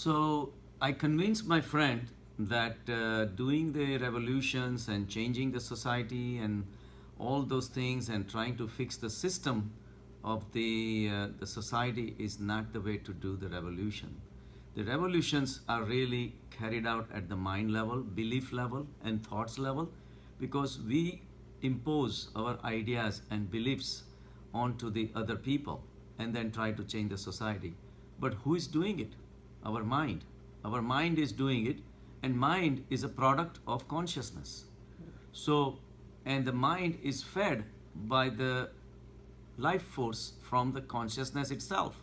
So I convinced my friend that doing the revolutions and changing the society and all those things and trying to fix the system of the society is not the way to do the revolution. The revolutions are really carried out at the mind level, belief level, and thoughts level, because we impose our ideas and beliefs onto the other people and then try to change the society. But who is doing it? Our mind. Our mind is doing it, and mind is a product of consciousness. So, and the mind is fed by the life force from the consciousness itself.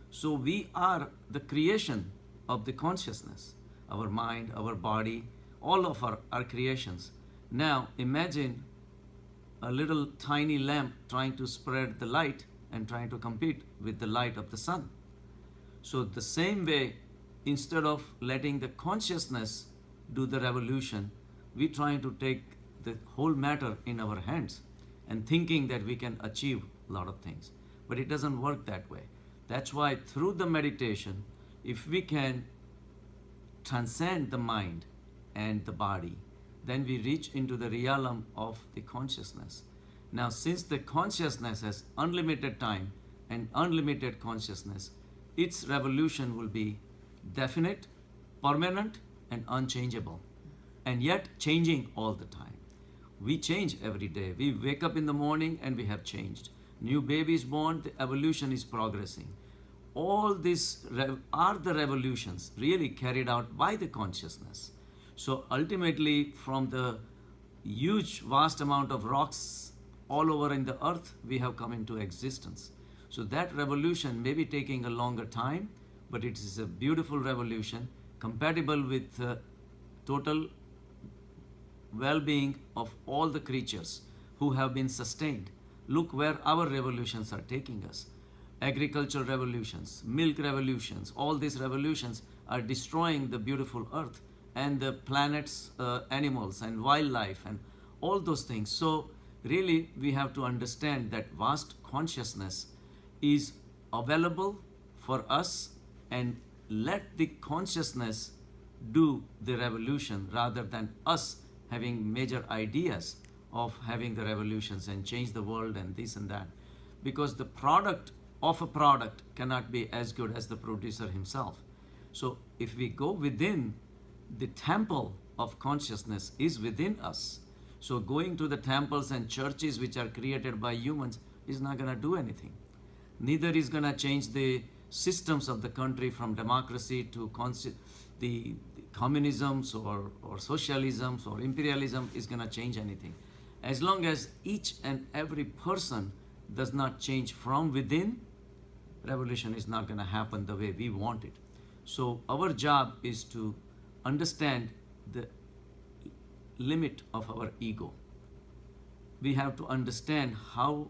So we are the creation of the consciousness. Our mind, our body, all of our creations. Now imagine a little tiny lamp trying to spread the light and trying to compete with the light of the sun. So the same way, instead of letting the consciousness do the revolution, we trying to take the whole matter in our hands and thinking that we can achieve a lot of things. But it doesn't work that way. That's why through the meditation, if we can transcend the mind and the body, then we reach into the realm of the consciousness. Now, since the consciousness has unlimited time and unlimited consciousness, its revolution will be definite, permanent, and unchangeable, and yet changing all the time. We change every day. We wake up in the morning and we have changed. New baby is born, the evolution is progressing. All these are the revolutions really carried out by the consciousness. So ultimately, from the huge, vast amount of rocks all over in the earth, we have come into existence. So that revolution may be taking a longer time, but it is a beautiful revolution compatible with total well-being of all the creatures who have been sustained. Look where our revolutions are taking us. Agricultural revolutions, milk revolutions, all these revolutions are destroying the beautiful earth and the planet's animals and wildlife and all those things. So really we have to understand that vast consciousness is available for us, and let the consciousness do the revolution rather than us having major ideas of having the revolutions and change the world and this and that. Because the product of a product cannot be as good as the producer himself. So if we go within, the temple of consciousness is within us. So going to the temples and churches which are created by humans is not going to do anything. Neither is going to change the systems of the country from democracy to the communisms or socialisms or imperialism is going to change anything. As long as each and every person does not change from within, revolution is not going to happen the way we want it. So our job is to understand the limit of our ego. We have to understand how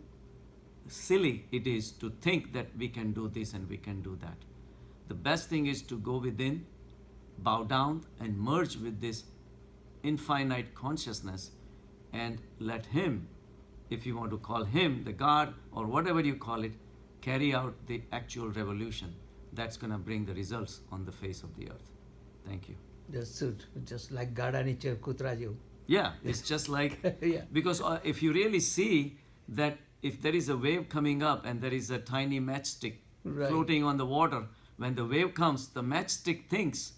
silly it is to think that we can do this and we can do that. The best thing is to go within, bow down, and merge with this infinite consciousness and let him, if you want to call him the God or whatever you call it, carry out the actual revolution that's going to bring the results on the face of the earth. Thank you. Just like Gadanicher Kutraju. Yeah, it's just like, yeah. Because if you really see that if there is a wave coming up and there is a tiny matchstick floating on the water, when the wave comes, the matchstick thinks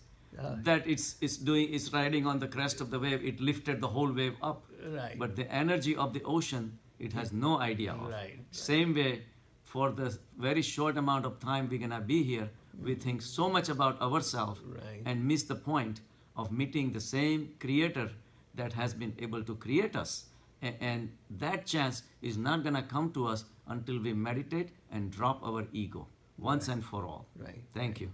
that it's riding on the crest of the wave. It lifted the whole wave up. Right. But the energy of the ocean, it has no idea of. Right. Same way, for the very short amount of time we're gonna be here, we think so much about ourselves and miss the point of meeting the same creator that has been able to create us. And that chance is not gonna come to us until we meditate and drop our ego once and for all. Right. Thank you.